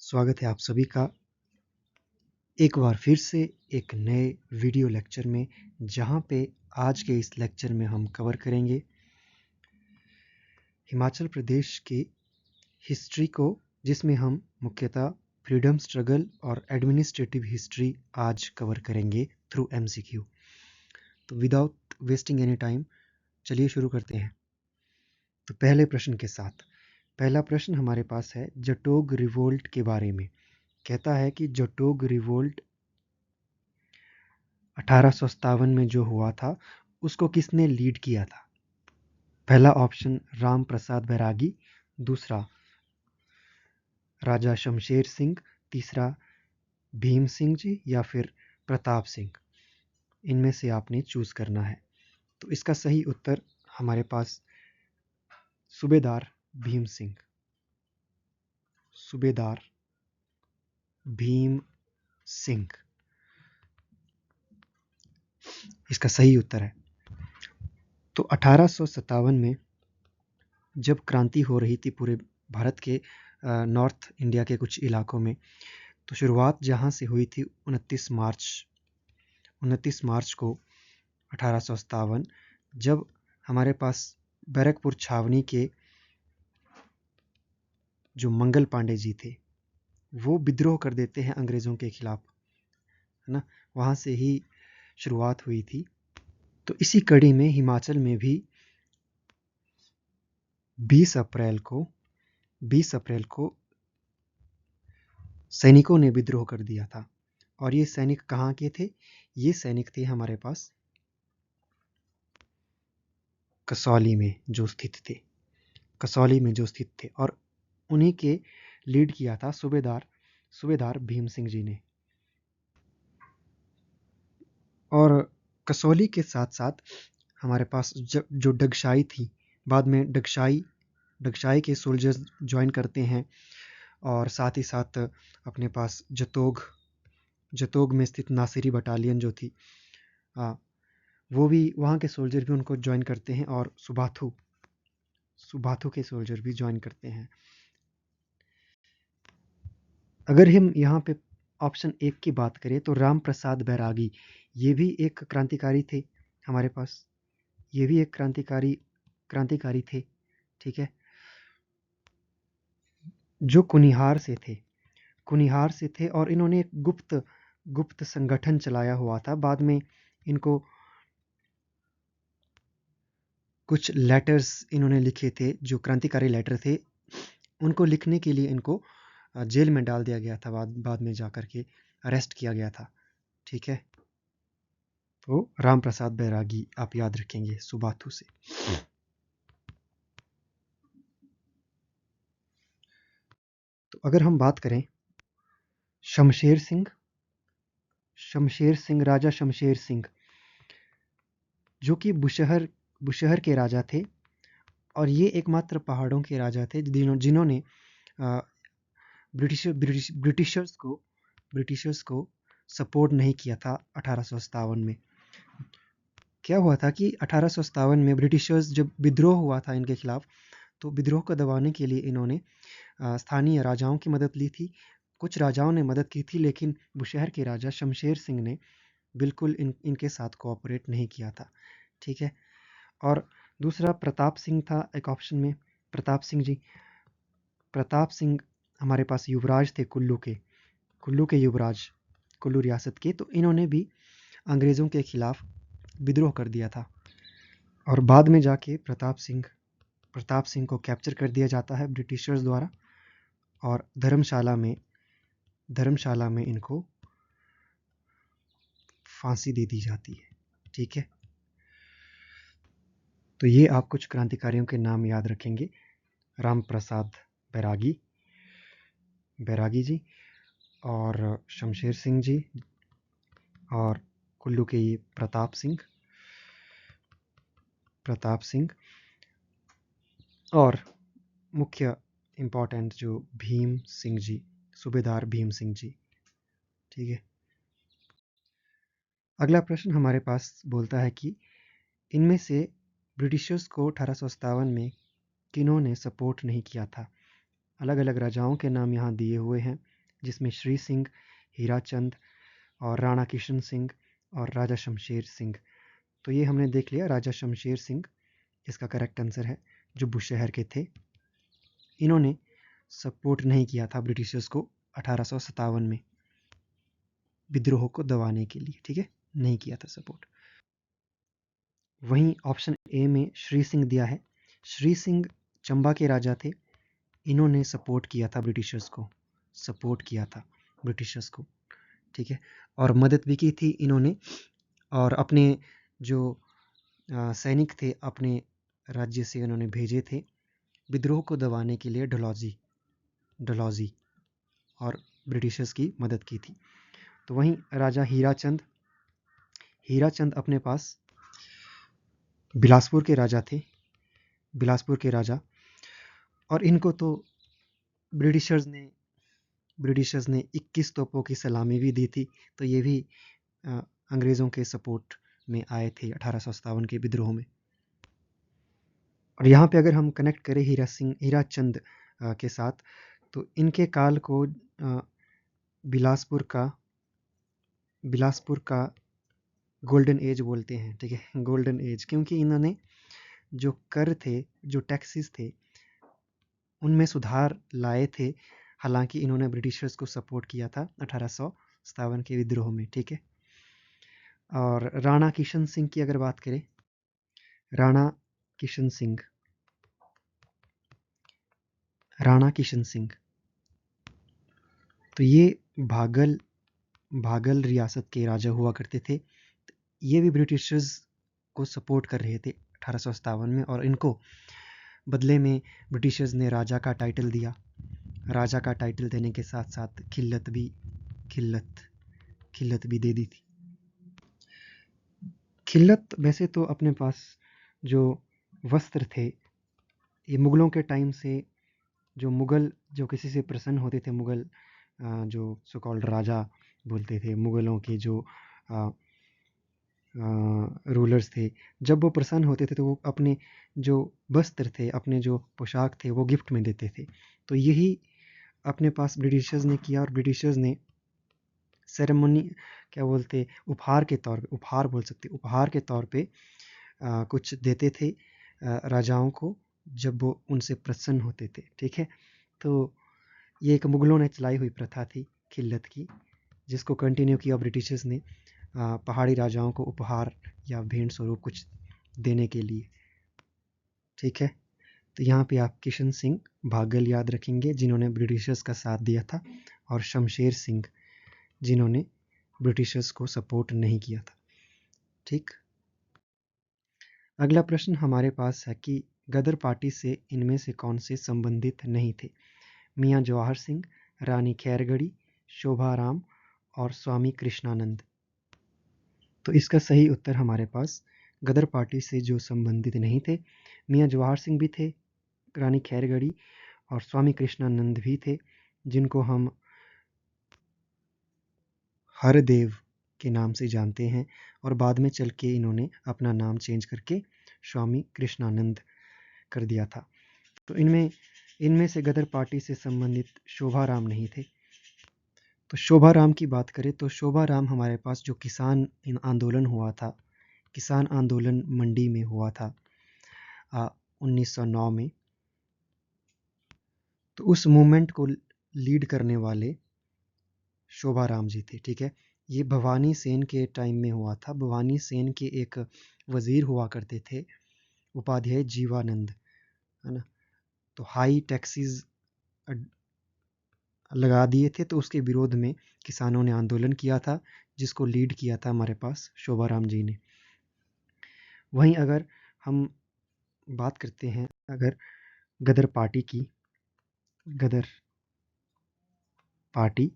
स्वागत है आप सभी का एक बार फिर से एक नए वीडियो लेक्चर में, जहां पे आज के इस लेक्चर में हम कवर करेंगे हिमाचल प्रदेश के हिस्ट्री को, जिसमें हम मुख्यतः फ्रीडम स्ट्रगल और एडमिनिस्ट्रेटिव हिस्ट्री आज कवर करेंगे थ्रू एमसीक्यू। तो विदाउट वेस्टिंग एनी टाइम चलिए शुरू करते हैं। तो पहले प्रश्न के साथ पहला प्रश्न हमारे पास है जटोग रिवोल्ट के बारे में। कहता है कि जटोग रिवोल्ट 1857 में जो हुआ था उसको किसने लीड किया था। पहला ऑप्शन राम प्रसाद बैरागी, दूसरा राजा शमशेर सिंह, तीसरा भीम सिंह जी या फिर प्रताप सिंह। इनमें से आपने चूज करना है। तो इसका सही उत्तर हमारे पास सूबेदार भीम सिंह, सूबेदार भीम सिंह इसका सही उत्तर है। तो 1857 में जब क्रांति हो रही थी पूरे भारत के नॉर्थ इंडिया के कुछ इलाकों में, तो शुरुआत जहाँ से हुई थी 29 मार्च को 1857, जब हमारे पास बैरकपुर छावनी के जो मंगल पांडे जी थे वो विद्रोह कर देते हैं अंग्रेज़ों के खिलाफ, है ना। वहाँ से ही शुरुआत हुई थी। तो इसी कड़ी में हिमाचल में भी 20 अप्रैल को सैनिकों ने विद्रोह कर दिया था। और ये सैनिक कहाँ के थे? ये सैनिक थे हमारे पास कसौली में जो स्थित थे, और उन्हीं के लीड किया था सूबेदार भीम सिंह जी ने। और कसौली के साथ साथ हमारे पास जो डगशाई थी, बाद में डगशाई के सोल्जर्स ज्वाइन करते हैं, और साथ ही साथ अपने पास जतोग में स्थित नासिरी बटालियन जो थी, वो भी, वहाँ के सोल्जर भी उनको ज्वाइन करते हैं, और सुबाथु के सोल्जर भी ज्वाइन करते हैं। अगर हम यहाँ पे ऑप्शन 1 की बात करें तो राम प्रसाद बैरागी, ये भी एक क्रांतिकारी थे हमारे पास, ये भी एक क्रांतिकारी थे, ठीक है, जो कुनिहार से थे और इन्होंने एक गुप्त संगठन चलाया हुआ था। बाद में इनको कुछ लेटर्स इन्होंने लिखे थे, जो क्रांतिकारी लेटर थे, उनको लिखने के लिए इनको जेल में डाल दिया गया था, बाद में जाकर के अरेस्ट किया गया था, ठीक है। तो राम प्रसाद बैरागी आप याद रखेंगे सुबाथू से। तो अगर हम बात करें राजा शमशेर सिंह, जो कि बुशहर के राजा थे, और ये एकमात्र पहाड़ों के राजा थे जिन्होंने ब्रिटिशर्स को सपोर्ट नहीं किया था 1857 में। क्या हुआ था कि 1857 में ब्रिटिशर्स जब विद्रोह हुआ था इनके खिलाफ, तो विद्रोह को दबाने के लिए इन्होंने स्थानीय राजाओं की मदद ली थी। कुछ राजाओं ने मदद की थी, लेकिन बुशहर के राजा शमशेर सिंह ने बिल्कुल इनके साथ कोऑपरेट नहीं किया था, ठीक है। और दूसरा प्रताप सिंह था एक ऑप्शन में, प्रताप सिंह हमारे पास युवराज थे कुल्लू के युवराज, कुल्लू रियासत के। तो इन्होंने भी अंग्रेज़ों के खिलाफ विद्रोह कर दिया था, और बाद में जाके प्रताप सिंह को कैप्चर कर दिया जाता है ब्रिटिशर्स द्वारा, और धर्मशाला में इनको फांसी दे दी जाती है, ठीक है। तो ये आप कुछ क्रांतिकारियों के नाम याद रखेंगे, राम प्रसाद बैरागी जी, और शमशेर सिंह जी, और कुल्लू के ये प्रताप सिंह, और मुख्य इम्पोर्टेंट जो भीम सिंह जी, सूबेदार भीम सिंह जी, ठीक है। अगला प्रश्न हमारे पास बोलता है कि इनमें से ब्रिटिशर्स को 1857 में किन्होंने सपोर्ट नहीं किया था। अलग अलग राजाओं के नाम यहाँ दिए हुए हैं, जिसमें श्री सिंह, हीराचंद और राणा किशन सिंह और राजा शमशेर सिंह। तो ये हमने देख लिया, राजा शमशेर सिंह इसका करेक्ट आंसर है, जो बुशहर के थे। इन्होंने सपोर्ट नहीं किया था ब्रिटिशर्स को 1857 में विद्रोह को दबाने के लिए, ठीक है, नहीं किया था सपोर्ट। वहीं ऑप्शन ए में श्री सिंह दिया है। श्री सिंह चंबा के राजा थे। इन्होंने सपोर्ट किया था ब्रिटिशर्स को, सपोर्ट किया था ब्रिटिशर्स को, ठीक है, और मदद भी की थी इन्होंने। और अपने जो सैनिक थे अपने राज्य से उन्होंने भेजे थे विद्रोह को दबाने के लिए डलहौजी और ब्रिटिशर्स की मदद की थी। तो वहीं राजा हीराचंद अपने पास बिलासपुर के राजा थे, बिलासपुर के राजा, और इनको तो ब्रिटिशर्स ने 21 तोपों की सलामी भी दी थी। तो ये भी अंग्रेज़ों के सपोर्ट में आए थे 1857 के विद्रोह में। और यहाँ पे अगर हम कनेक्ट करें हीराचंद के साथ, तो इनके काल को बिलासपुर का गोल्डन एज बोलते हैं, ठीक है, गोल्डन एज, क्योंकि इन्होंने जो कर थे, जो टैक्सेस थे, उनमें सुधार लाए थे। हालांकि इन्होंने ब्रिटिशर्स को सपोर्ट किया था 1857 के विद्रोह में, ठीक है। और राणा किशन सिंह की अगर बात करें, राणा किशन सिंह, तो ये भागल रियासत के राजा हुआ करते थे। ये भी ब्रिटिशर्स को सपोर्ट कर रहे थे 1857 में, और इनको बदले में ब्रिटिशर्स ने राजा का टाइटल दिया। राजा का टाइटल देने के साथ साथ खिल्लत भी दे दी थी। खिल्लत वैसे तो अपने पास जो वस्त्र थे, ये मुगलों के टाइम से जो मुगल जो किसी से प्रसन्न होते थे, मुगल जो सो कॉल्ड राजा बोलते थे, मुगलों के जो रूलर्स थे, जब वो प्रसन्न होते थे तो वो अपने जो वस्त्र थे, अपने जो पोशाक थे, वो गिफ्ट में देते थे। तो यही अपने पास ब्रिटिशर्स ने किया, और ब्रिटिशर्स ने सेरेमनी क्या बोलते, उपहार के तौर पे, उपहार बोल सकते, उपहार के तौर पे कुछ देते थे राजाओं को जब वो उनसे प्रसन्न होते थे, ठीक है। तो ये एक मुगलों ने चलाई हुई प्रथा थी खिल्लत की, जिसको कंटिन्यू किया ब्रिटिशर्स ने पहाड़ी राजाओं को उपहार या भेंट स्वरूप कुछ देने के लिए, ठीक है। तो यहाँ पे आप किशन सिंह भागल याद रखेंगे, जिन्होंने ब्रिटिशर्स का साथ दिया था, और शमशेर सिंह, जिन्होंने ब्रिटिशर्स को सपोर्ट नहीं किया था, ठीक। अगला प्रश्न हमारे पास है कि गदर पार्टी से इनमें से कौन से संबंधित नहीं थे? मियाँ जवाहर सिंह, रानी खैरगढ़ी, शोभाराम और स्वामी कृष्णानंद। तो इसका सही उत्तर हमारे पास गदर पार्टी से जो संबंधित नहीं थे, मियाँ जवाहर सिंह भी थे, रानी खैरगढ़ी और स्वामी कृष्णानंद भी थे, जिनको हम हरदेव के नाम से जानते हैं, और बाद में चल के इन्होंने अपना नाम चेंज करके स्वामी कृष्णानंद कर दिया था। तो इनमें से गदर पार्टी से संबंधित शोभाराम नहीं थे। तो शोभाराम की बात करें तो शोभाराम हमारे पास जो किसान आंदोलन हुआ था, किसान आंदोलन मंडी में हुआ था 1909 में, तो उस मूवमेंट को लीड करने वाले शोभाराम जी थे, ठीक है। ये भवानी सेन के टाइम में हुआ था। भवानी सेन के एक वजीर हुआ करते थे, उपाध्याय जीवानंद, है ना। तो हाई टैक्सेस लगा दिए थे, तो उसके विरोध में किसानों ने आंदोलन किया था, जिसको लीड किया था हमारे पास शोभाराम जी ने। वहीं अगर हम बात करते हैं अगर गदर पार्टी की, गदर पार्टी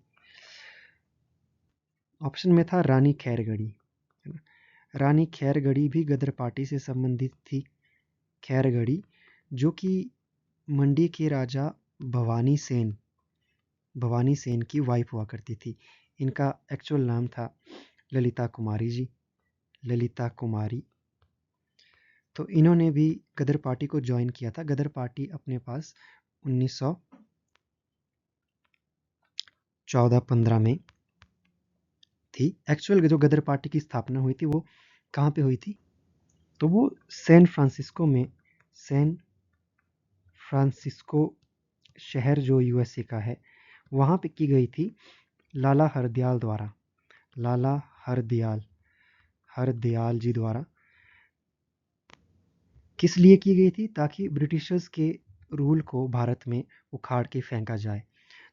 ऑप्शन में था रानी खैरगढ़ी, रानी खैरगढ़ी भी गदर पार्टी से संबंधित थी। खैरगढ़ी जो कि मंडी के राजा भवानी सेन की वाइफ हुआ करती थी। इनका एक्चुअल नाम था ललिता कुमारी जी, ललिता कुमारी। तो इन्होंने भी गदर पार्टी को ज्वाइन किया था। गदर पार्टी अपने पास 1914-15 में थी। एक्चुअल जो गदर पार्टी की स्थापना हुई थी वो कहाँ पे हुई थी? तो वो सैन फ्रांसिस्को शहर जो यूएसए का है वहाँ पे की गई थी लाला हरदयाल द्वारा। लाला हरदयाल जी द्वारा किस लिए की गई थी? ताकि ब्रिटिशर्स के रूल को भारत में उखाड़ के फेंका जाए।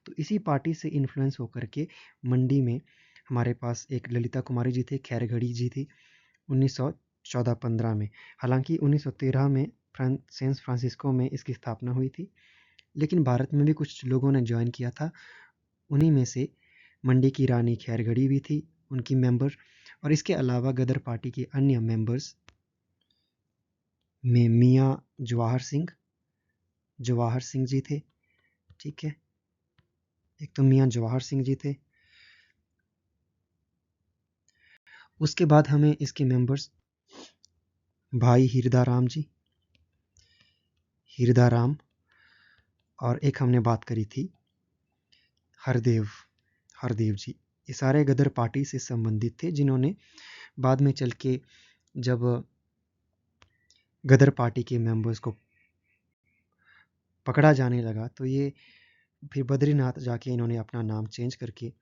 तो इसी पार्टी से इन्फ्लुएंस होकर के मंडी में हमारे पास एक ललिता कुमारी जी थे, खैरगढ़ी जी थी 1914-15 में। हालांकि 1913 में सैन फ्रांसिस्को में इसकी स्थापना हुई थी, लेकिन भारत में भी कुछ लोगों ने ज्वाइन किया था। उन्हीं में से मंडी की रानी खैरगढ़ी भी थी, उनकी मेंबर, और इसके अलावा गदर पार्टी के अन्य मेंबर्स में मियाँ जवाहर सिंह जी थे। ठीक है, एक तो मियाँ जवाहर सिंह जी थे। उसके बाद हमें इसके मेंबर्स भाई हीरदाराम, और एक हमने बात करी थी हरदेव जी। ये सारे गदर पार्टी से संबंधित थे, जिन्होंने बाद में चल के जब गदर पार्टी के मेंबर्स को पकड़ा जाने लगा तो ये फिर बद्रीनाथ जाके इन्होंने अपना नाम चेंज करके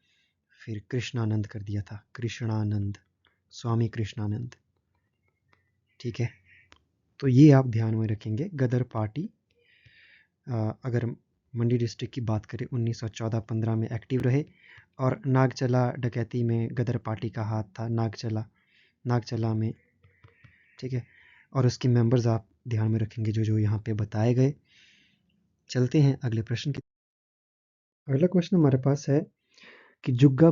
फिर कृष्णानंद कर दिया था। स्वामी कृष्णानंद। ठीक है, तो ये आप ध्यान में रखेंगे। गदर पार्टी अगर मंडी डिस्ट्रिक्ट की बात करें 1914-15 में एक्टिव रहे, और नागचला डकैती में गदर पार्टी का हाथ था, नागचला में। ठीक है, और उसके मेंबर्स आप ध्यान में रखेंगे जो जो यहाँ पे बताए गए। चलते हैं अगले प्रश्न की। अगला क्वेश्चन हमारे पास है कि जुग्गा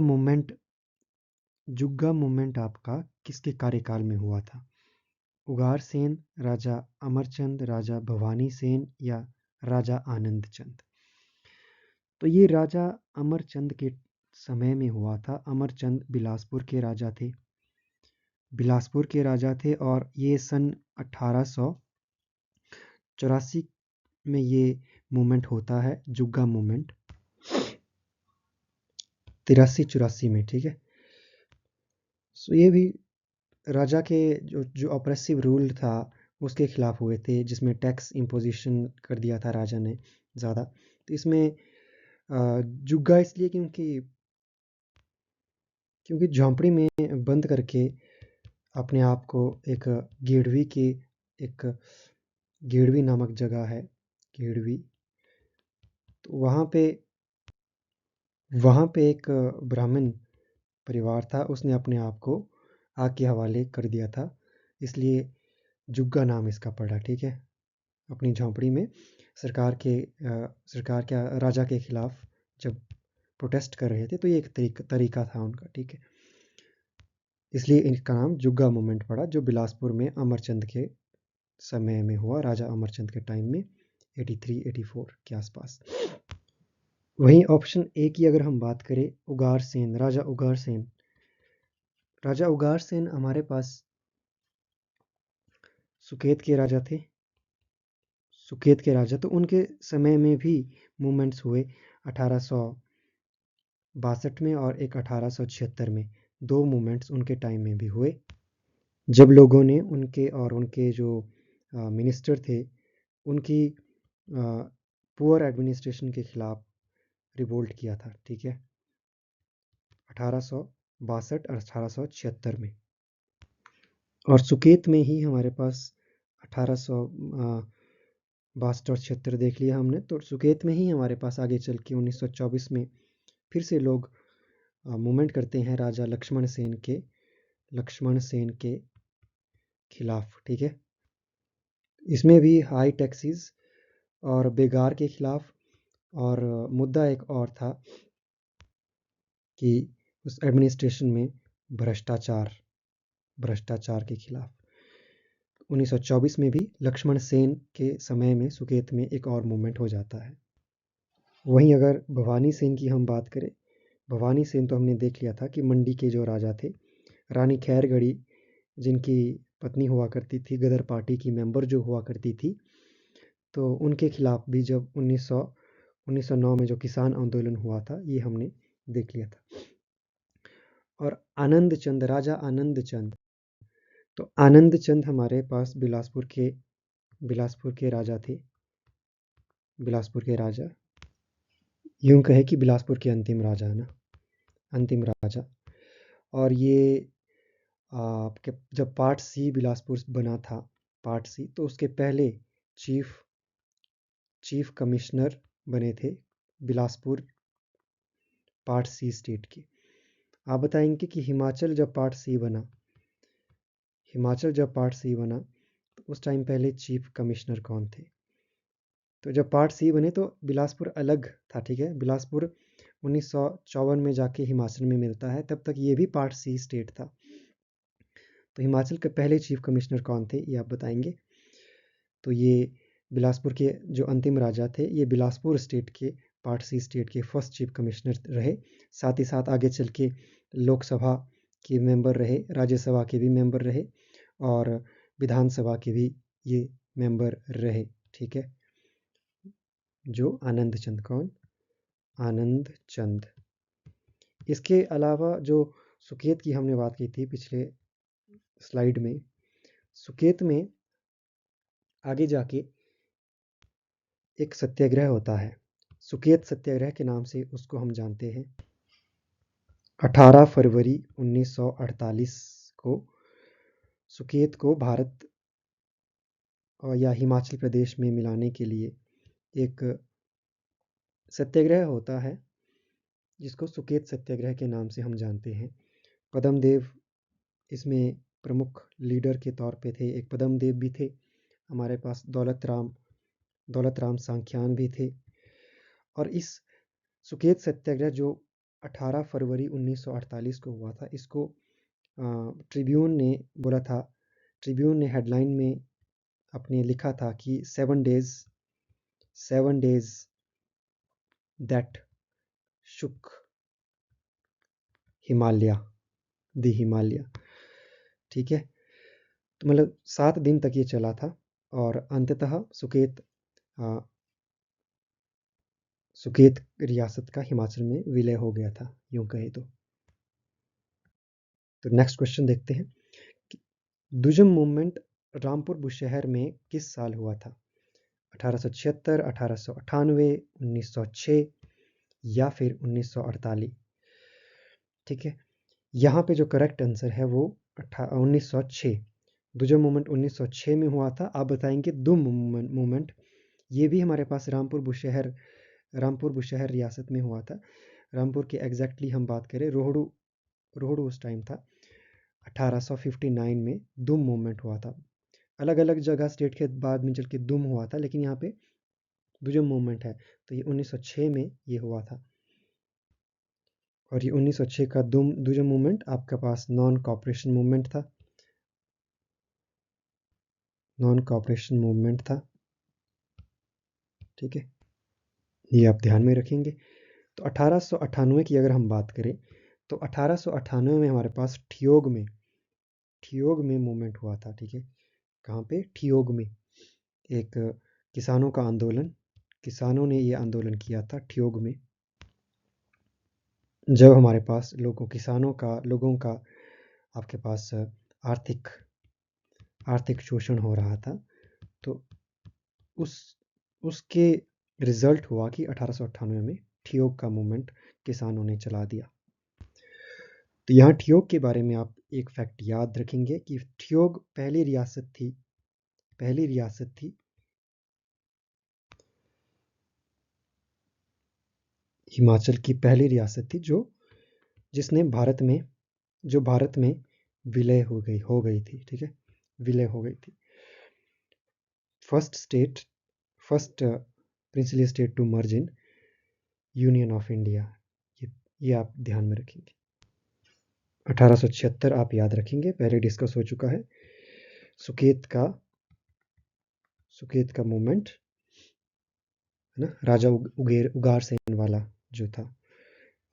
मूवमेंट आपका किसके कार्यकाल में हुआ था? उगार सेन, राजा अमरचंद, राजा भवानी सेन, या राजा आनंद चंद? तो ये राजा अमरचंद के समय में हुआ था। अमरचंद बिलासपुर के राजा थे, और ये सन 1884 में ये मूवमेंट होता है, जुग्गा मूवमेंट 83-84 में। ठीक है, सो ये भी राजा के जो ऑप्रेसिव रूल था उसके खिलाफ हुए थे, जिसमें टैक्स इम्पोजिशन कर दिया था राजा ने ज़्यादा। तो इसमें जुग्गा इसलिए क्योंकि झोंपड़ी में बंद करके अपने आप को एक एक गेड़वी नामक जगह है, गेड़वी, तो वहाँ पे एक ब्राह्मण परिवार था, उसने अपने आप को आग के हवाले कर दिया था, इसलिए जुग्गा नाम इसका पड़ा। ठीक है, अपनी झोंपड़ी में सरकार के राजा के खिलाफ जब प्रोटेस्ट कर रहे थे, तो ये एक तरीका था उनका। ठीक है, इसलिए इनका नाम जुग्गा मूवमेंट पड़ा, जो बिलासपुर में अमरचंद के समय में हुआ, राजा अमरचंद के टाइम में 83-84 के आसपास। वहीं ऑप्शन ए की अगर हम बात करें, राजा उगार सेन हमारे पास सुकेत के राजा, तो उनके समय में भी मूवमेंट्स हुए 1862 में और एक 1876 में। दो मूवमेंट्स उनके टाइम में भी हुए, जब लोगों ने उनके जो मिनिस्टर थे उनकी पुअर एडमिनिस्ट्रेशन के खिलाफ रिवोल्ट किया था। ठीक है, 1862 और 1876 में। और सुकेत में ही हमारे पास 1862 और 76 देख लिया हमने, तो सुकेत में ही हमारे पास आगे चल के 1924 में फिर से लोग मूवमेंट करते हैं राजा लक्ष्मण सेन के खिलाफ। ठीक है, इसमें भी हाई टैक्सेस और बेगार के खिलाफ, और मुद्दा एक और था कि उस एडमिनिस्ट्रेशन में भ्रष्टाचार के खिलाफ। 1924 में भी लक्ष्मण सेन के समय में सुकेत में एक और मूवमेंट हो जाता है। वहीं अगर भवानी सेन की हम बात करें, भवानी सेन तो हमने देख लिया था कि मंडी के जो राजा थे, रानी खैरगढ़ी जिनकी पत्नी हुआ करती थी, गदर पार्टी की मेंबर जो हुआ करती थी, तो उनके खिलाफ भी जब 1909 में जो किसान आंदोलन हुआ था, ये हमने देख लिया था। और आनंद चंद, राजा आनंद चंद, तो आनंद चंद हमारे पास बिलासपुर के राजा थे। बिलासपुर के राजा, यूं कहे कि बिलासपुर के अंतिम राजा है ना, अंतिम राजा। और ये आपके जब पार्ट सी बिलासपुर बना था, पार्ट सी, तो उसके पहले चीफ चीफ कमिश्नर बने थे बिलासपुर पार्ट सी स्टेट के। आप बताएंगे कि हिमाचल जब पार्ट सी बना तो उस टाइम पहले चीफ कमिश्नर कौन थे? तो जब पार्ट सी बने तो बिलासपुर अलग था, ठीक है। बिलासपुर 1954 में जाके हिमाचल में मिलता है, तब तक ये भी पार्ट सी स्टेट था। तो हिमाचल के पहले चीफ कमिश्नर कौन थे, ये आप बताएंगे। तो ये बिलासपुर के जो अंतिम राजा थे, ये बिलासपुर स्टेट के पार्ट सी स्टेट के फर्स्ट चीफ कमिश्नर रहे। साथ ही साथ आगे चल के लोकसभा के मेंबर रहे, राज्यसभा के भी मेंबर रहे और विधानसभा के भी ये मेंबर रहे, ठीक है। जो आनंद चंद, कौन? आनंद चंद। इसके अलावा जो सुकेत की हमने बात की थी पिछले स्लाइड में, सुकेत में आगे जाके एक सत्याग्रह होता है, सुकेत सत्याग्रह के नाम से उसको हम जानते हैं। 18 फरवरी 1948 को सुकेत को भारत या हिमाचल प्रदेश में मिलाने के लिए एक सत्याग्रह होता है, जिसको सुकेत सत्याग्रह के नाम से हम जानते हैं। पद्मदेव इसमें प्रमुख लीडर के तौर पे थे। एक पद्मदेव भी थे, हमारे पास दौलत राम सांख्यान भी थे। और इस सुकेत सत्याग्रह जो 18 फरवरी 1948 को हुआ था, इसको ट्रिब्यून ने बोला था, ट्रिब्यून ने हेडलाइन में अपने लिखा था कि 7 डेज दैट शुक हिमालय, ठीक है। तो मतलब 7 दिन तक ये चला था और अंततः सुकेत रियासत का हिमाचल में विलय हो गया था, यूं कहे तो। नेक्स्ट क्वेश्चन देखते हैं कि दुजम मूवमेंट रामपुर बुशहर में किस साल हुआ था? 1876, 1898, 1906 या फिर 1948, ठीक है। यहाँ पे जो करेक्ट आंसर है वो 1906, दुजम मूवमेंट 1906 में हुआ था। आप बताएंगे दुम मूवमेंट, ये भी हमारे पास रामपुर बुशहर रियासत में हुआ था। रामपुर के एग्जैक्टली हम बात करें, रोहड़ू उस टाइम था। 1859 में दुम मूवमेंट हुआ था। अलग अलग जगह स्टेट के बाद में चल के दुम हुआ था, लेकिन यहाँ पे दुजम मूवमेंट है, तो ये 1906 में ये हुआ था। और ये 1906 का दुजम मूवमेंट आपके पास नॉन कॉपरेशन मूवमेंट था, ठीक है। ये आप ध्यान में रखेंगे। तो 1898 की अगर हम बात करें तो 1898 में हमारे पास ठियोग में मूवमेंट हुआ था, ठीक है। कहाँ पे? ठियोग में एक किसानों ने ये आंदोलन किया था ठियोग में, जब हमारे पास लोगों का आपके पास आर्थिक शोषण हो रहा था। तो उसके रिजल्ट हुआ कि 1898 में ठियोग का मूवमेंट किसानों ने चला दिया। तो यहाँ ठियोग के बारे में आप एक फैक्ट याद रखेंगे कि ठियोग पहली रियासत थी हिमाचल की पहली रियासत थी जिसने भारत में विलय हो गई थी, ठीक है, विलय हो गई थी। First princely state to merge in union of India, ये आप ध्यान में रखेंगे। 1876 आप याद रखेंगे, पहले डिस्कस हो चुका है। सुकेत का मूवमेंट है ना, राजा उगार सेन वाला जो था।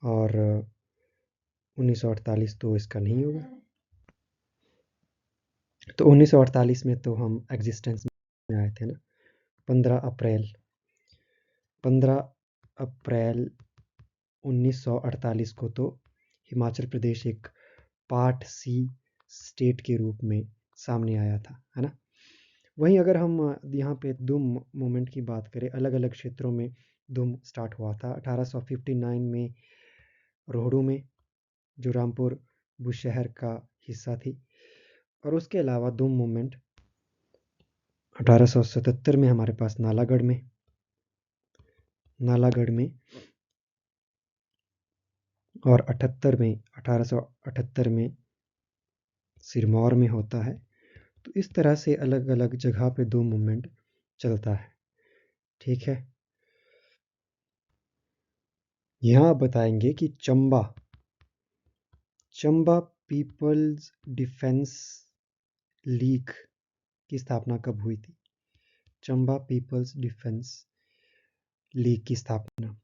और 1948 तो इसका नहीं होगा। तो 1948 में तो हम एग्जिस्टेंस में आए थे ना, 15 अप्रैल 1948 को तो हिमाचल प्रदेश एक पार्ट सी स्टेट के रूप में सामने आया था, है ना। वहीं अगर हम यहाँ पे धूम मूवमेंट की बात करें, अलग अलग क्षेत्रों में धूम स्टार्ट हुआ था। 1859 में रोहड़ू में, जो रामपुर बुशहर का हिस्सा थी। और उसके अलावा धूम मूवमेंट 1877 में हमारे पास नालागढ़ में और 1878 में सिरमौर में होता है। तो इस तरह से अलग अलग जगह पे धूम मूवमेंट चलता है, ठीक है। यहाँ आप बताएंगे कि चंबा पीपल्स डिफेंस लीग की स्थापना कब हुई थी? चंबा पीपल्स डिफेंस लीग की स्थापना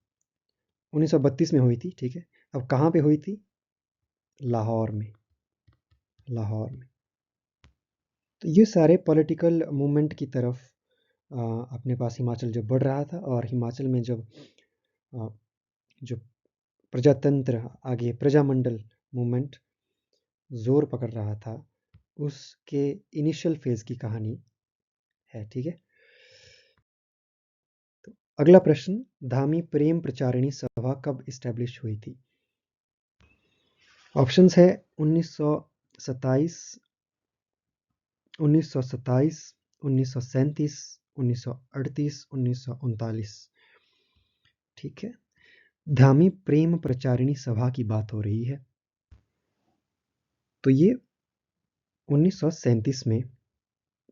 1932 में हुई थी, ठीक है। अब कहाँ पे हुई थी? लाहौर में। तो ये सारे पॉलिटिकल मूवमेंट की तरफ अपने पास हिमाचल जब बढ़ रहा था, और हिमाचल में जब जो प्रजातंत्र आगे प्रजामंडल मूवमेंट जोर पकड़ रहा था, उसके इनिशियल फेज की कहानी है, ठीक है। तो अगला प्रश्न, धामी प्रेम प्रचारिणी सभा कब इस्टेब्लिश हुई थी? ऑप्शंस है 1927, 1927, 1937, 1938, 1939, ठीक है। धामी प्रेम प्रचारिणी सभा की बात हो रही है। तो ये 1937 में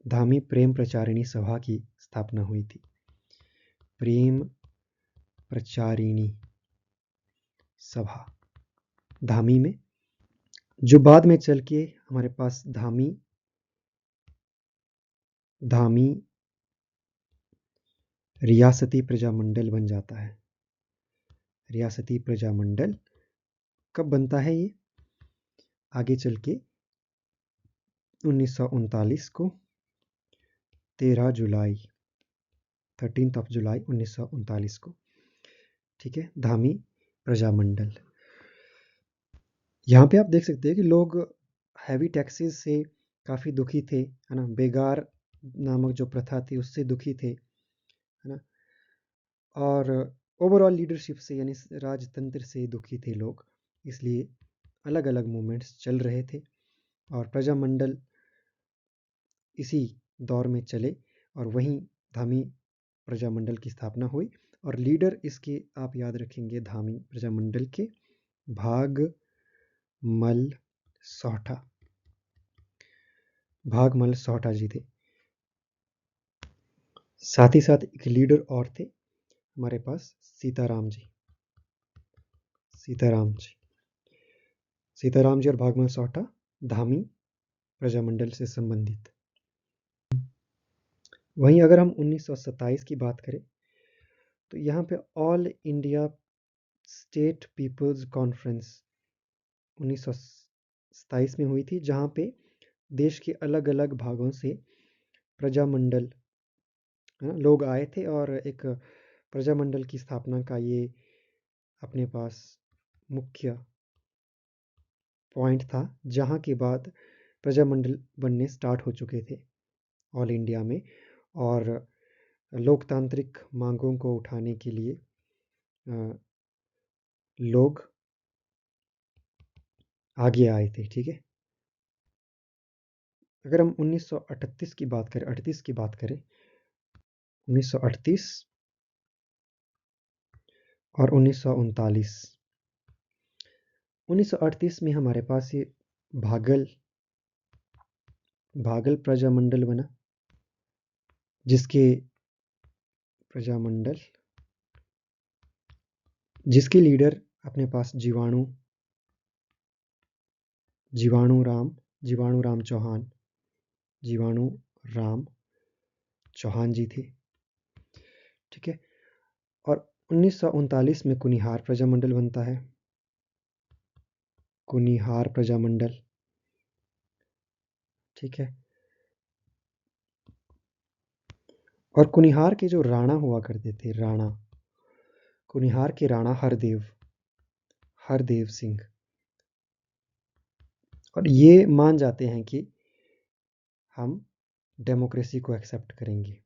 धामी प्रेम प्रचारिणी सभा की स्थापना हुई थी। प्रेम प्रचारिणी सभा धामी में, जो बाद में चल के हमारे पास धामी रियासती प्रजामंडल बन जाता है। रियासती प्रजामंडल कब बनता है? ये आगे चल के 1939 को 13 जुलाई 1939 को, ठीक है। धामी प्रजामंडल। यहाँ पे आप देख सकते हैं कि लोग हैवी टैक्सेस से काफ़ी दुखी थे, है ना। बेगार नामक जो प्रथा थी उससे दुखी थे, है ना। और ओवरऑल लीडरशिप से यानी राजतंत्र से दुखी थे लोग, इसलिए अलग अलग मूवमेंट्स चल रहे थे और प्रजामंडल इसी दौर में चले, और वहीं धामी प्रजामंडल की स्थापना हुई। और लीडर इसके आप याद रखेंगे धामी प्रजामंडल के भागमल सोहटा जी थे। साथ ही साथ एक लीडर और थे हमारे पास, सीताराम जी और भागमल सोहटा धामी प्रजामंडल से संबंधित। वहीं अगर हम 1927 की बात करें, तो यहाँ पे all India state peoples conference 1927 में हुई थी, जहाँ पे देश के अलग अलग भागों से प्रजामंडल, है ना, लोग आए थे और एक प्रजामंडल की स्थापना का ये अपने पास मुख्य पॉइंट था, जहाँ के बाद प्रजामंडल बनने स्टार्ट हो चुके थे ऑल इंडिया में, और लोकतांत्रिक मांगों को उठाने के लिए लोग आगे आए थे, ठीक है। अगर हम 1938 की बात करें, 1938 और 1939, 1938 में हमारे पास ये भागल प्रजामंडल बना, जिसके लीडर अपने पास जीवाणु राम चौहान जी थे, ठीक है। और 1939 में कुनिहार प्रजामंडल बनता है, कुनिहार प्रजामंडल, ठीक है। और कुनिहार के जो राणा हुआ करते थे, कुनिहार के राणा हरदेव, हरदेव सिंह। और ये मान जाते हैं कि हम डेमोक्रेसी को एक्सेप्ट करेंगे,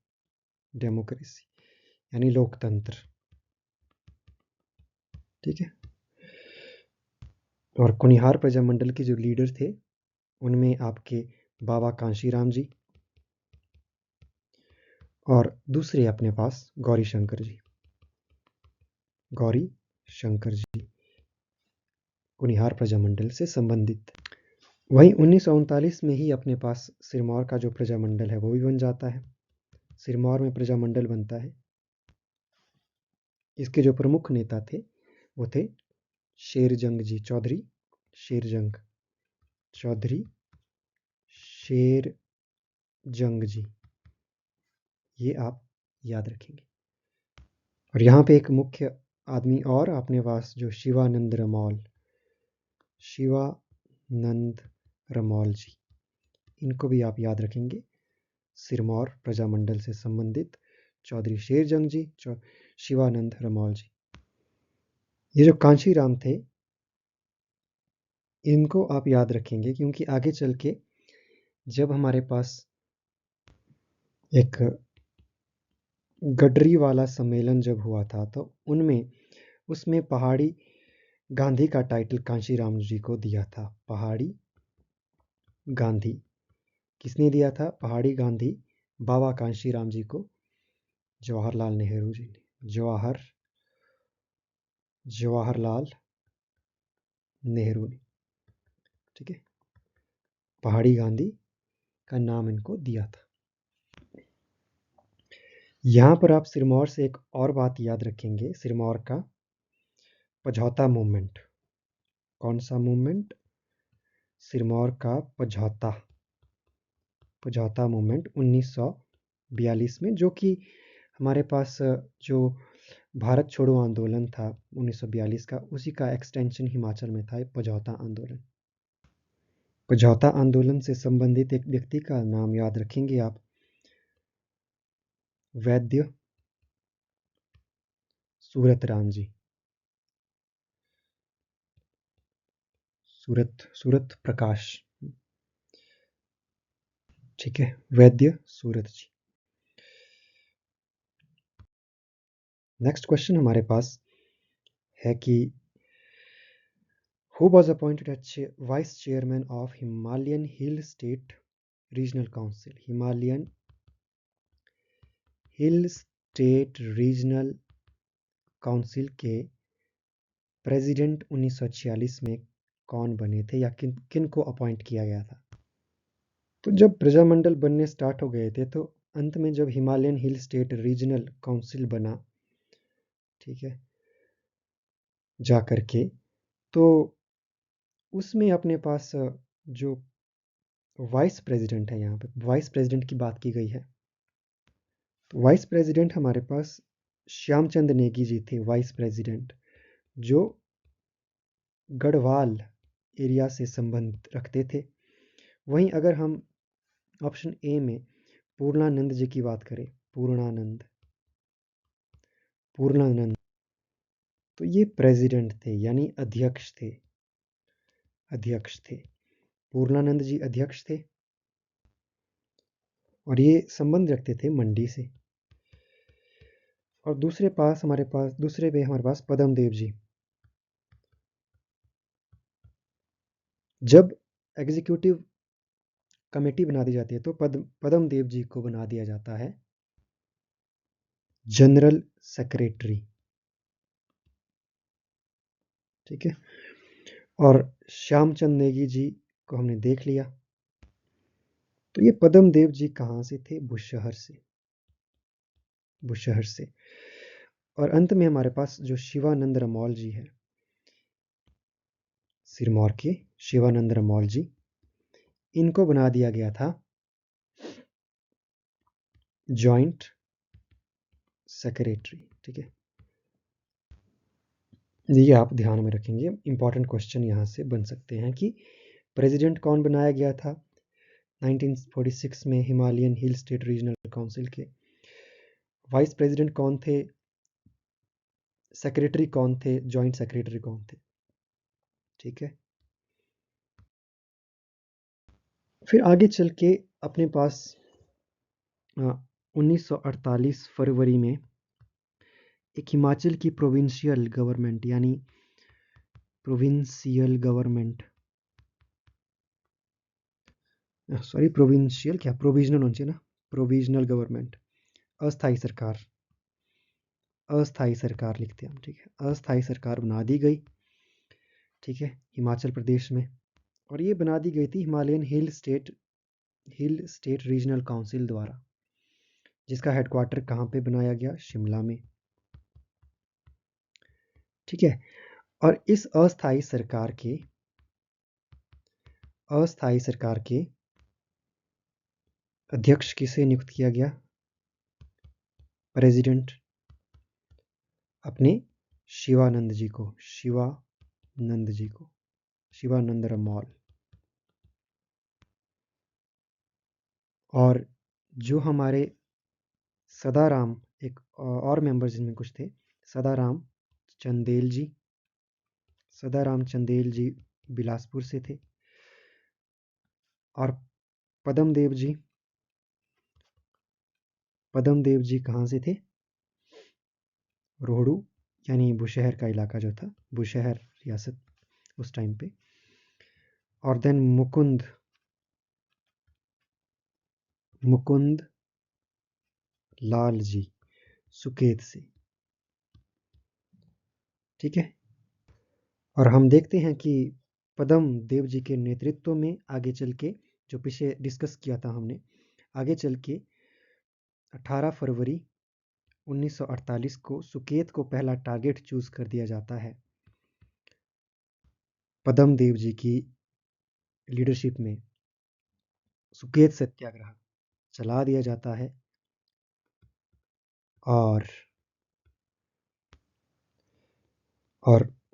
डेमोक्रेसी यानी लोकतंत्र, ठीक है। और कुनिहार प्रजामंडल के जो लीडर थे उनमें आपके बाबा कांशीराम जी और दूसरे अपने पास गौरी शंकर जी, गौरी शंकर जी कुनिहार प्रजामंडल से संबंधित। वहीं 1939 में ही अपने पास सिरमौर का जो प्रजामंडल है वो भी बन जाता है, सिरमौर में प्रजामंडल बनता है। इसके जो प्रमुख नेता थे वो थे शेरजंग जी, चौधरी शेरजंग, चौधरी शेरजंग जी, ये आप याद रखेंगे। और यहाँ पे एक मुख्य आदमी और अपने पास जो शिवानंद रमौल, शिवानंद रमौल जी, इनको भी आप याद रखेंगे। सिरमौर प्रजामंडल से संबंधित चौधरी शेरजंग जी, शिवानंद रमौल जी। ये जो कांशीराम थे इनको आप याद रखेंगे क्योंकि आगे चल के जब हमारे पास एक गडरी वाला सम्मेलन जब हुआ था तो उसमें पहाड़ी गांधी का टाइटल कांशीराम जी को दिया था। पहाड़ी गांधी किसने दिया था? पहाड़ी गांधी बाबा कांशीराम जी को जवाहरलाल नेहरू जी ने, जवाहरलाल नेहरू ने, ठीक है। पहाड़ी गांधी का नाम इनको दिया था। यहाँ पर आप सिरमौर से एक और बात याद रखेंगे, सिरमौर का पझौता मूवमेंट। कौन सा मूवमेंट? सिरमौर का पझौता मूवमेंट 1942 में, जो कि हमारे पास जो भारत छोड़ो आंदोलन था 1942 का, उसी का एक्सटेंशन हिमाचल में था पझौता आंदोलन। पझौता आंदोलन से संबंधित एक व्यक्ति का नाम याद रखेंगे आप, वैद्य सूरतराम जी, सूरत प्रकाश, ठीक है, वैद्य सूरत जी। नेक्स्ट क्वेश्चन हमारे पास है कि who was appointed as vice chairman of Himalayan hill state regional council. Himalayan hill state regional council के प्रेसिडेंट 1946 में कौन बने थे या किन को अपॉइंट किया गया था? तो जब प्रजामंडल बनने स्टार्ट हो गए थे तो अंत में जब Himalayan hill state regional council बना, ठीक है, जा करके, तो उसमें अपने पास जो वाइस प्रेसिडेंट है, यहाँ पे वाइस प्रेसिडेंट की बात की गई है, तो वाइस प्रेसिडेंट हमारे पास श्यामचंद नेगी जी थे, वाइस प्रेसिडेंट, जो गढ़वाल एरिया से संबंध रखते थे। वहीं अगर हम ऑप्शन ए में पूर्णानंद जी की बात करें, पूर्णानंद, तो ये प्रेसिडेंट थे यानी अध्यक्ष थे, पूर्णानंद जी अध्यक्ष थे और ये संबंध रखते थे मंडी से। और दूसरे पे हमारे पास पदम देव जी। जब एग्जीक्यूटिव कमेटी बना दी जाती है तो पदम देव जी को बना दिया जाता है जनरल सेक्रेटरी, ठीक है। और श्यामचंद नेगी जी को हमने देख लिया। तो ये पदम देव जी कहाँ से थे? बुशहर से। और अंत में हमारे पास जो शिवानंद रमौल जी है, सिरमौर के शिवानंद रमौल जी, इनको बना दिया गया था जॉइंट सेक्रेटरी, ठीक है। ये आप ध्यान में रखेंगे, इंपॉर्टेंट क्वेश्चन यहाँ से बन सकते हैं कि प्रेसिडेंट कौन बनाया गया था 1946 में Himalayan hill state regional council के, वाइस प्रेसिडेंट कौन थे, सेक्रेटरी कौन थे, जॉइंट सेक्रेटरी कौन थे। ठीक है। फिर आगे चल के अपने पास 1948 फरवरी में एक हिमाचल की प्रोविंशियल गवर्नमेंट यानी प्रोविंशियल गवर्नमेंट सॉरी प्रोविंशियल क्या प्रोविजनल होना चाहिए ना, प्रोविजनल गवर्नमेंट, अस्थाई सरकार, अस्थाई सरकार लिखते हैं हम, ठीक है, अस्थाई सरकार बना दी गई, ठीक है, हिमाचल प्रदेश में। और ये बना दी गई थी Himalayan hill state regional council द्वारा, जिसका हेडक्वार्टर कहाँ पे बनाया गया, शिमला में, ठीक है। और इस अस्थाई सरकार के अध्यक्ष किसे नियुक्त किया गया, प्रेसिडेंट अपने शिवानंद जी को, शिवानंद रमौल। और जो हमारे सदाराम, एक और मेंबर्स इनमें कुछ थे, सदाराम चंदेल जी, सदाराम चंदेल जी बिलासपुर से थे। और पदमदेव जी कहाँ से थे, रोहड़ू यानी बुशहर का इलाका जो था, बुशहर रियासत उस टाइम पे। और देन मुकुंद लाल जी सुकेत से, ठीक है। और हम देखते हैं कि पदम देव जी के नेतृत्व में आगे चल के, जो पीछे डिस्कस किया था हमने, आगे चल के 18 फरवरी 1948 को सुकेत को पहला टारगेट चूज कर दिया जाता है। पदम देव जी की लीडरशिप में सुकेत सत्याग्रह चला दिया जाता है। और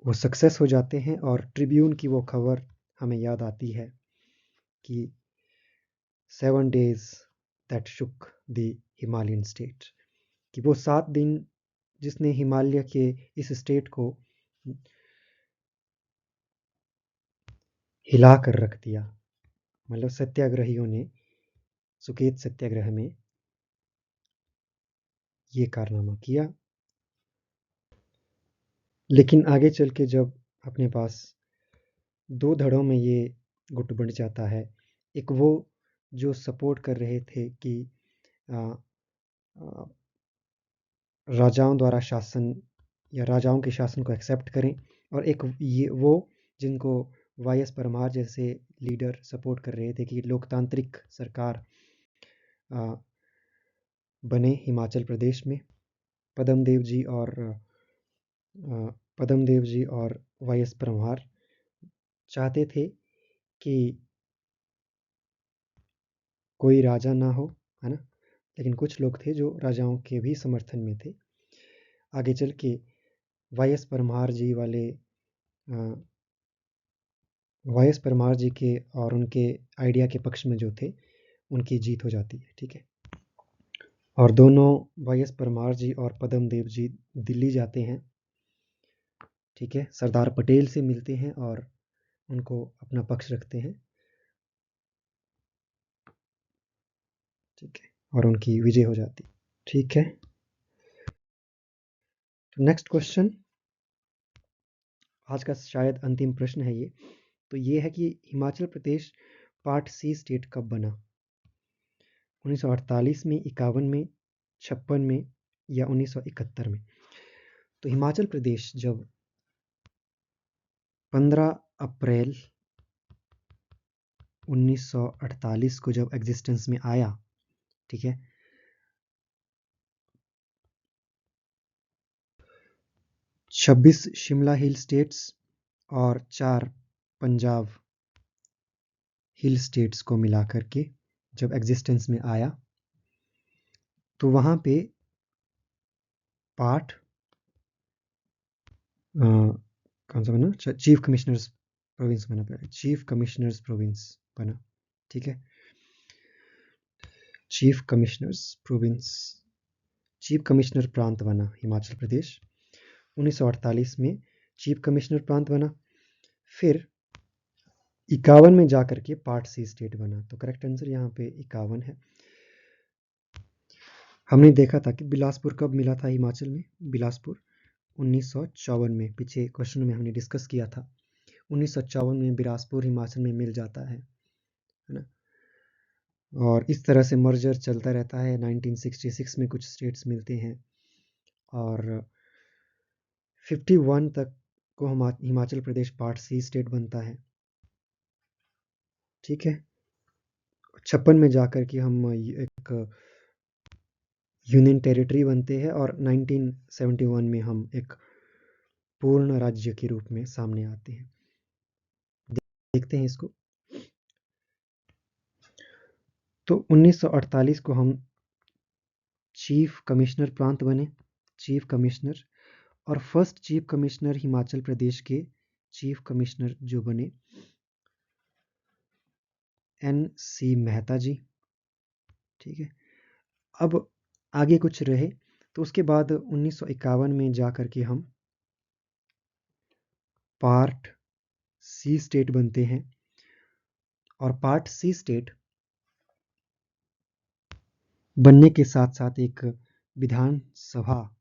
वो सक्सेस हो जाते हैं। और ट्रिब्यून की वो खबर हमें याद आती है कि 7 days that shook the Himalayan state, कि वो 7 दिन जिसने हिमालय के इस स्टेट को हिला कर रख दिया। मतलब सत्याग्रहियों ने सुकेत सत्याग्रह में ये कारनामा किया। लेकिन आगे चल के जब अपने पास 2 धड़ों में ये गुट बन जाता है, एक वो जो सपोर्ट कर रहे थे कि आ, आ, राजाओं द्वारा शासन या राजाओं के शासन को एक्सेप्ट करें, और एक ये वो जिनको वाई एस परमार जैसे लीडर सपोर्ट कर रहे थे कि लोकतांत्रिक सरकार बने हिमाचल प्रदेश में। पदम देव जी और वाई एस परमार चाहते थे कि कोई राजा ना हो, है ना, लेकिन कुछ लोग थे जो राजाओं के भी समर्थन में थे। आगे चल के वाई एस परमार जी के और उनके आइडिया के पक्ष में जो थे, उनकी जीत हो जाती है, ठीक है। और दोनों वाई एस परमार जी और पदम देव जी दिल्ली जाते हैं, ठीक है, सरदार पटेल से मिलते हैं और उनको अपना पक्ष रखते हैं, ठीक है, और उनकी विजय हो जाती है, ठीक है। नेक्स्ट क्वेश्चन, आज का शायद अंतिम प्रश्न है ये। तो ये है कि Himachal Pradesh part C state कब बना, 1948 में, 51 में, 56 में या 1971 में। तो हिमाचल प्रदेश जब 15 अप्रैल 1948 को जब एग्जिस्टेंस में आया, ठीक है, 26 शिमला हिल स्टेट्स और 4 पंजाब हिल स्टेट्स को मिलाकर के जब एग्जिस्टेंस में आया, तो वहाँ पे पार्ट कौन सा बना, चीफ कमिश्नर्स प्रोविंस बना, चीफ कमिश्नर्स प्रोविंस बना, ठीक है, chief commissioners province, chief commissioner प्रांत बना हिमाचल प्रदेश 1948 में, चीफ कमिश्नर प्रांत बना। फिर 51 में जाकर के पार्ट सी स्टेट बना। तो करेक्ट आंसर यहाँ पे 51 है। हमने देखा था कि बिलासपुर कब मिला था हिमाचल में। बिलासपुर 1954 में, पीछे क्वेश्चन में हमने डिस्कस किया था। 1954 में बिलासपुर हिमाचल में मिल जाता है ना। और इस तरह से मर्जर चलता रहता है। 1966 में कुछ स्टेट्स मिलते हैं और 51 तक को Himachal Pradesh part C state बनता है। ठीक है। 56 में जाकर के हम एक यूनियन टेरिटरी बनते हैं और 1971 में हम एक पूर्ण राज्य के रूप में सामने आते हैं। देखते हैं इसको। तो 1948 को हम चीफ कमिश्नर प्रांत बने, चीफ कमिश्नर। और first chief commissioner Himachal Pradesh के चीफ कमिश्नर जो बने NC मेहता जी। ठीक है। अब आगे कुछ रहे तो उसके बाद 1951 में जाकर के हम पार्ट सी स्टेट बनते हैं। और पार्ट सी स्टेट बनने के साथ साथ एक विधानसभा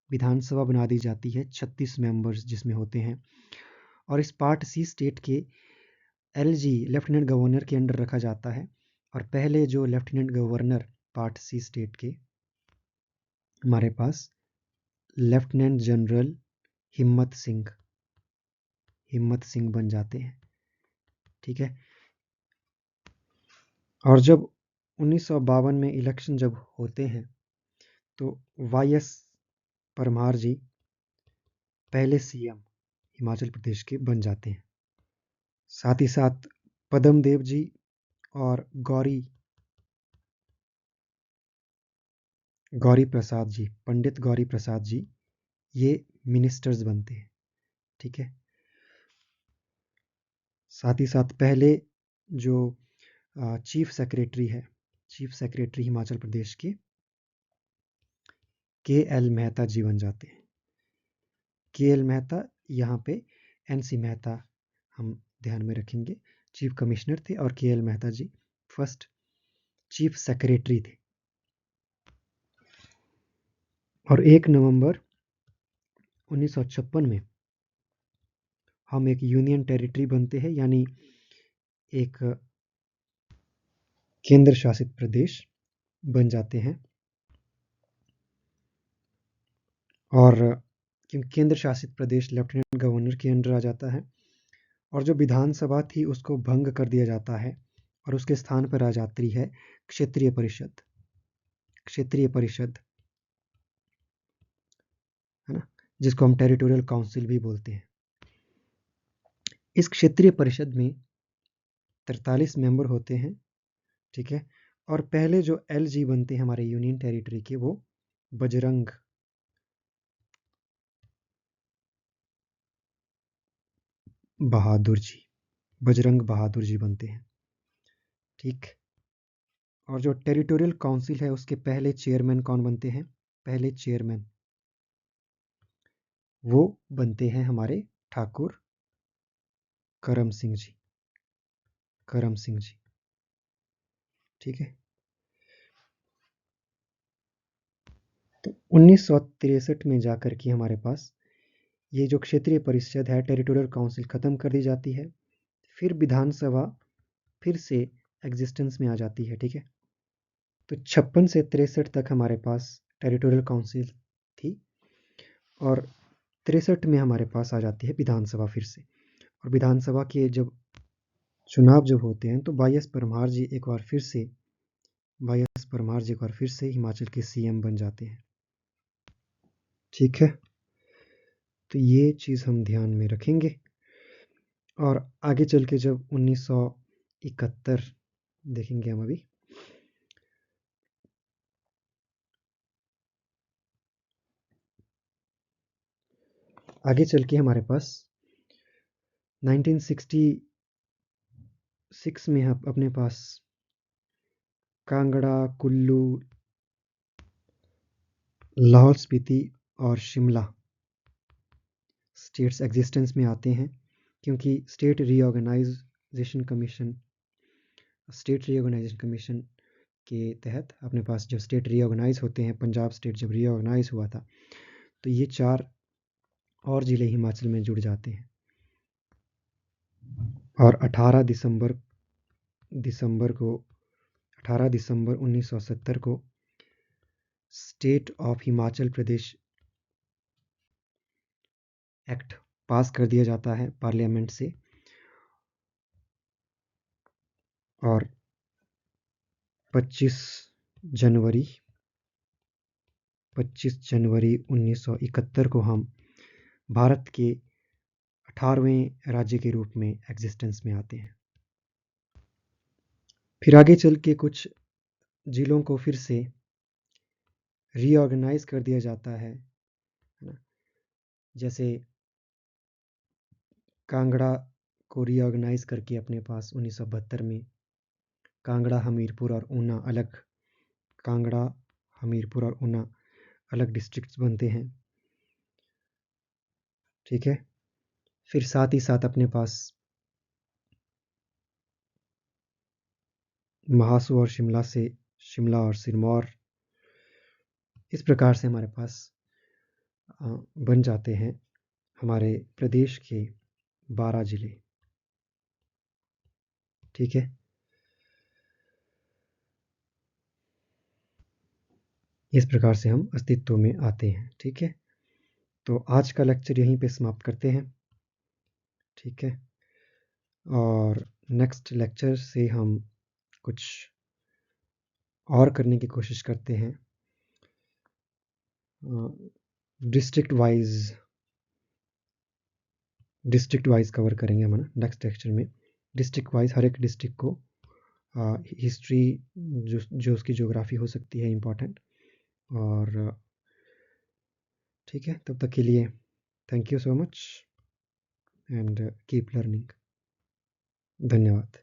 विधानसभा बना दी जाती है, 36 मेंबर्स जिसमें होते हैं। और इस पार्ट सी स्टेट के LG लेफ्टिनेंट गवर्नर के अंडर रखा जाता है। और पहले जो lieutenant governor part C state के हमारे पास लेफ्टिनेंट जनरल हिम्मत सिंह बन जाते हैं। ठीक है। और जब 1952 में इलेक्शन जब होते हैं तो YS परमार जी पहले CM हिमाचल प्रदेश के बन जाते हैं। साथ ही साथ पद्म देव जी और गौरी प्रसाद जी, पंडित गौरी प्रसाद जी, ये मिनिस्टर्स बनते हैं। ठीक है। साथ ही साथ पहले जो चीफ सेक्रेटरी हिमाचल प्रदेश के KL मेहता जी बन जाते हैं। KL मेहता, यहाँ पे NC मेहता हम ध्यान में रखेंगे, चीफ कमिश्नर थे और KL मेहता जी फर्स्ट चीफ सेक्रेटरी थे। और 1 नवंबर 1956 में हम एक यूनियन टेरिटरी बनते हैं, यानी एक केंद्र शासित प्रदेश बन जाते हैं। और केंद्र शासित प्रदेश लेफ्टिनेंट गवर्नर के अंडर आ जाता है। और जो विधानसभा थी उसको भंग कर दिया जाता है और उसके स्थान पर आ जाती है क्षेत्रीय परिषद, है ना, जिसको हम टेरिटोरियल काउंसिल भी बोलते हैं। इस क्षेत्रीय परिषद में 43 मेंबर होते हैं। ठीक है। और पहले जो LG बनते हैं हमारे यूनियन टेरिटरी के, वो बजरंग बहादुर जी बनते हैं। ठीक। और जो टेरिटोरियल काउंसिल है उसके पहले चेयरमैन कौन बनते हैं? पहले चेयरमैन वो बनते हैं हमारे ठाकुर करम सिंह जी। ठीक है। तो 1963 में जाकर के हमारे पास ये जो क्षेत्रीय परिषद है, टेरिटोरियल काउंसिल खत्म कर दी जाती है। फिर विधानसभा फिर से एग्जिस्टेंस में आ जाती है। ठीक है। तो 56 से 63 तक हमारे पास टेरिटोरियल काउंसिल थी और 63 में हमारे पास आ जाती है विधानसभा फिर से। और विधानसभा के जब चुनाव जब होते हैं तो वाई एस परमार जी एक बार फिर से हिमाचल के CM बन जाते हैं। ठीक है। तो ये चीज़ हम ध्यान में रखेंगे। और आगे चल के जब 1971 देखेंगे हम अभी, आगे चल के हमारे पास 1966 में अपने पास कांगड़ा, कुल्लू, लाहौल स्पीति और शिमला स्टेट्स एग्जिस्टेंस में आते हैं। क्योंकि स्टेट रीऑर्गेनाइजेशन कमीशन के तहत अपने पास जब स्टेट रीऑर्गेनाइज होते हैं, पंजाब स्टेट जब रीऑर्गेनाइज हुआ था, तो ये 4 और ज़िले हिमाचल में जुड़ जाते हैं और 18 दिसंबर 1970 को state of Himachal Pradesh act पास कर दिया जाता है पार्लियामेंट से, और 25 जनवरी 1971 को हम भारत के 18वें राज्य के रूप में एग्जिस्टेंस में आते हैं। फिर आगे चल के कुछ ज़िलों को फिर से रीऑर्गेनाइज कर दिया जाता है ना, जैसे कांगड़ा को रीऑर्गेनाइज करके अपने पास 1972 में कांगड़ा, हमीरपुर और ऊना अलग डिस्ट्रिक्ट्स बनते हैं। ठीक है। फिर साथ ही साथ अपने पास महासू और शिमला और सिरमौर, इस प्रकार से हमारे पास बन जाते हैं हमारे प्रदेश के 12 ज़िले। ठीक है। इस प्रकार से हम अस्तित्व में आते हैं। ठीक है। तो आज का लेक्चर यहीं पे समाप्त करते हैं। ठीक है। और नेक्स्ट लेक्चर से हम कुछ और करने की कोशिश करते हैं। डिस्ट्रिक्ट वाइज कवर करेंगे हम नेक्स्ट लेक्चर में। डिस्ट्रिक्ट वाइज हर एक डिस्ट्रिक्ट को हिस्ट्री जो उसकी ज्योग्राफी हो सकती है इम्पोर्टेंट। और ठीक है, तब तक के लिए thank you so much and keep learning. धन्यवाद।